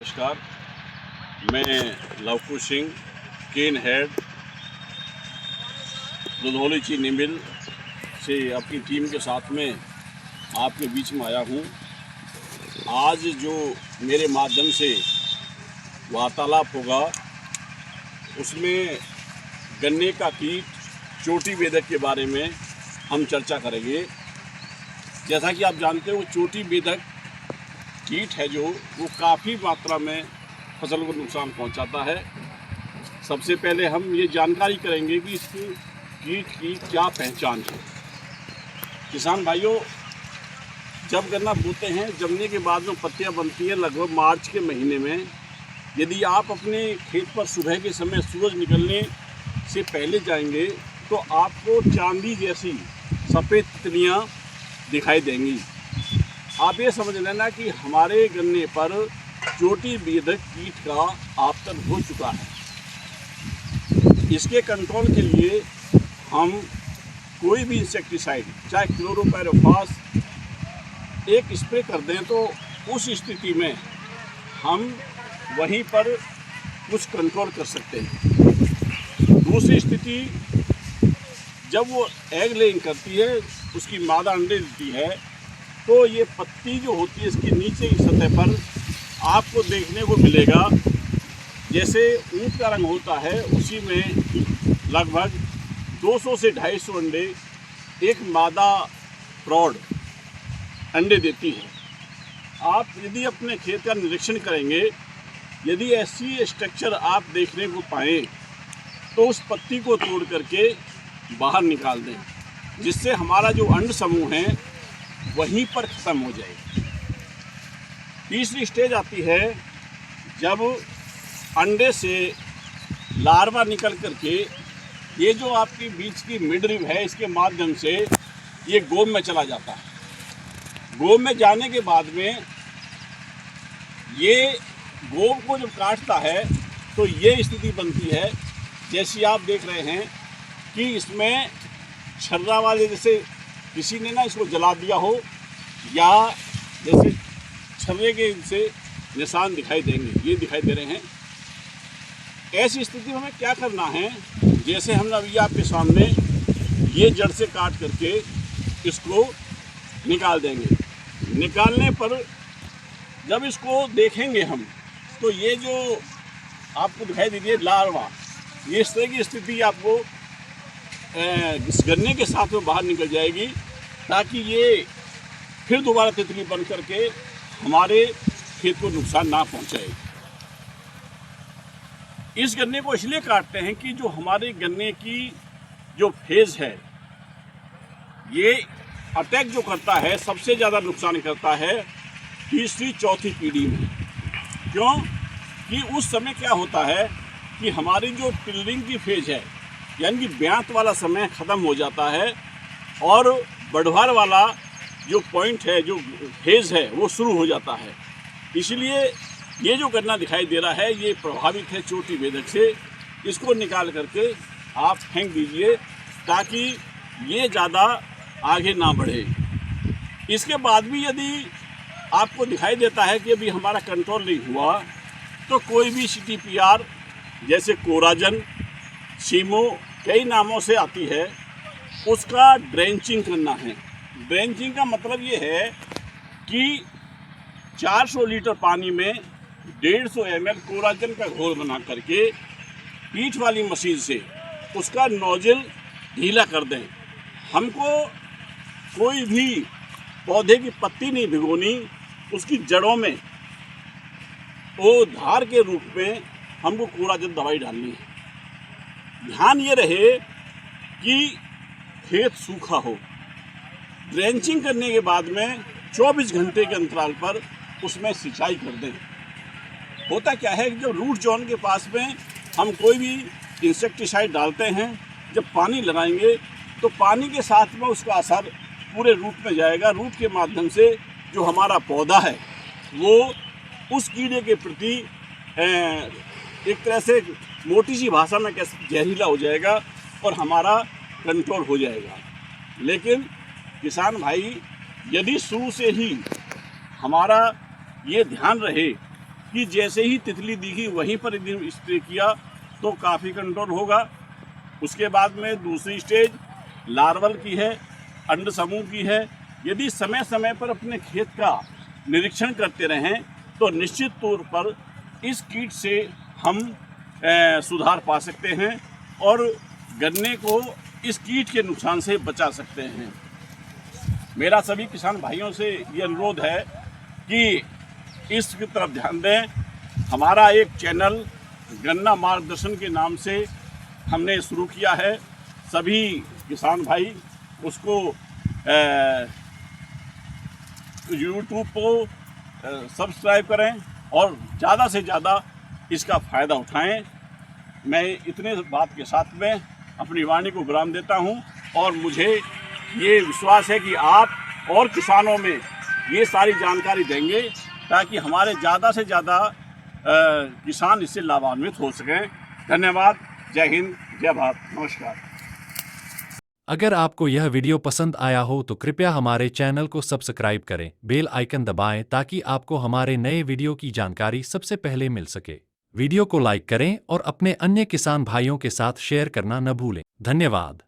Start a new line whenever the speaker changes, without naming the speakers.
नमस्कार, मैं लवकुश सिंह केन हेड दुधौली चीनी मिल से अपनी टीम के साथ में आपके बीच में आया हूँ। आज जो मेरे माध्यम से वार्तालाप होगा उसमें गन्ने का कीट चोटी बेधक के बारे में हम चर्चा करेंगे। जैसा कि आप जानते हो, चोटी बेधक कीट है जो वो काफ़ी मात्रा में फसल को नुकसान पहुंचाता है। सबसे पहले हम ये जानकारी करेंगे कि इस कीट की क्या पहचान है। किसान भाइयों, जब गन्ना बोते हैं, जमने के बाद में पत्तियां बनती हैं लगभग मार्च के महीने में। यदि आप अपने खेत पर सुबह के समय सूरज निकलने से पहले जाएंगे तो आपको चांदी जैसी सफ़ेद तितलियाँ दिखाई देंगी। आप ये समझ लेना कि हमारे गन्ने पर चोटी बेधक कीट का आपतन हो चुका है। इसके कंट्रोल के लिए हम कोई भी इंसेक्टिसाइड, चाहे क्लोरोपायरोफास, एक स्प्रे कर दें तो उस स्थिति में हम वहीं पर कुछ कंट्रोल कर सकते हैं। दूसरी स्थिति, जब वो एग लेइंग करती है, उसकी मादा अंडे देती है, तो ये पत्ती जो होती है इसकी नीचे की सतह पर आपको देखने को मिलेगा जैसे ऊँट का रंग होता है, उसी में लगभग 200 से 250 अंडे एक मादा प्रौढ़ अंडे देती है। आप यदि अपने खेत का निरीक्षण करेंगे, यदि ऐसी स्ट्रक्चर आप देखने को पाएँ तो उस पत्ती को तोड़ करके बाहर निकाल दें, जिससे हमारा जो अंड समूह है वहीं पर ख़त्म हो जाएगी। तीसरी स्टेज आती है जब अंडे से लार्वा निकल करके ये जो आपकी बीच की मिडरिब है, इसके माध्यम से ये गोब में चला जाता है। गोब में जाने के बाद में ये गोब को जब काटता है तो ये स्थिति बनती है जैसी आप देख रहे हैं कि इसमें छर्रा वाले, जैसे किसी ने ना इसको जला दिया हो, या जैसे छर्रे के से निशान दिखाई देंगे, ये दिखाई दे रहे हैं। ऐसी स्थिति में हमें क्या करना है, जैसे हम अभी आपके सामने ये जड़ से काट करके इसको निकाल देंगे। निकालने पर जब इसको देखेंगे हम, तो ये जो आपको दिखाई दे रही है लार्वा, ये इस तरह की स्थिति आपको इस गन्ने के साथ में बाहर निकल जाएगी, ताकि ये फिर दोबारा तितली बन करके हमारे खेत को नुकसान ना पहुंचाए। इस गन्ने को इसलिए काटते हैं कि जो हमारे गन्ने की जो फेज है, ये अटैक जो करता है सबसे ज़्यादा नुकसान करता है तीसरी चौथी पीढ़ी में। क्यों कि उस समय क्या होता है कि हमारी जो पिलरिंग की फेज है, यानी कि ब्यात वाला समय ख़त्म हो जाता है और बढ़वार वाला जो पॉइंट है, जो फेज़ है, वो शुरू हो जाता है। इसलिए ये जो गन्ना दिखाई दे रहा है ये प्रभावित है चोटी बेधक से। इसको निकाल करके आप फेंक दीजिए ताकि ये ज़्यादा आगे ना बढ़े। इसके बाद भी यदि आपको दिखाई देता है कि अभी हमारा कंट्रोल नहीं हुआ, तो कोई भी CTPR जैसे कोराजन, सीमो, कई नामों से आती है, उसका ड्रेंचिंग करना है। ड्रेंचिंग का मतलब ये है कि 400 लीटर पानी में 150 ml कोराजन का घोल बना करके पीठ वाली मशीन से उसका नोजल ढीला कर दें। हमको कोई भी पौधे की पत्ती नहीं भिगोनी, उसकी जड़ों में वो धार के रूप में हमको कोराजन दवाई डालनी है। ध्यान ये रहे कि खेत सूखा हो। ड्रेंचिंग करने के बाद में 24 घंटे के अंतराल पर उसमें सिंचाई कर दें। होता क्या है कि जब रूट जोन के पास में हम कोई भी इंसेक्टिसाइड डालते हैं, जब पानी लगाएंगे तो पानी के साथ में उसका असर पूरे रूट में जाएगा। रूट के माध्यम से जो हमारा पौधा है वो उस कीड़े के प्रति एक तरह से मोटी सी भाषा में कैसे जहरीला हो जाएगा और हमारा कंट्रोल हो जाएगा। लेकिन किसान भाई, यदि शुरू से ही हमारा ये ध्यान रहे कि जैसे ही तितली दिखी वहीं पर यदि स्प्रे किया तो काफ़ी कंट्रोल होगा। उसके बाद में दूसरी स्टेज लार्वल की है, अंड समूह की है। यदि समय समय पर अपने खेत का निरीक्षण करते रहें तो निश्चित तौर पर इस कीट से हम सुधार पा सकते हैं और गन्ने को इस कीट के नुकसान से बचा सकते हैं। मेरा सभी किसान भाइयों से ये अनुरोध है कि इसकी तरफ ध्यान दें। हमारा एक चैनल गन्ना मार्गदर्शन के नाम से हमने शुरू किया है। सभी किसान भाई उसको यूट्यूब को सब्सक्राइब करें और ज़्यादा से ज़्यादा इसका फ़ायदा उठाएं। मैं इतने बात के साथ में अपनी वाणी को विराम देता हूं और मुझे ये विश्वास है कि आप और किसानों में ये सारी जानकारी देंगे ताकि हमारे ज़्यादा से ज़्यादा किसान इससे लाभान्वित हो सकें। धन्यवाद। जय हिंद, जय भारत, नमस्कार।
अगर आपको यह वीडियो पसंद आया हो तो कृपया हमारे चैनल को सब्सक्राइब करें, बेल आइकन दबाएं ताकि आपको हमारे नए वीडियो की जानकारी सबसे पहले मिल सके। वीडियो को लाइक करें और अपने अन्य किसान भाइयों के साथ शेयर करना न भूलें। धन्यवाद।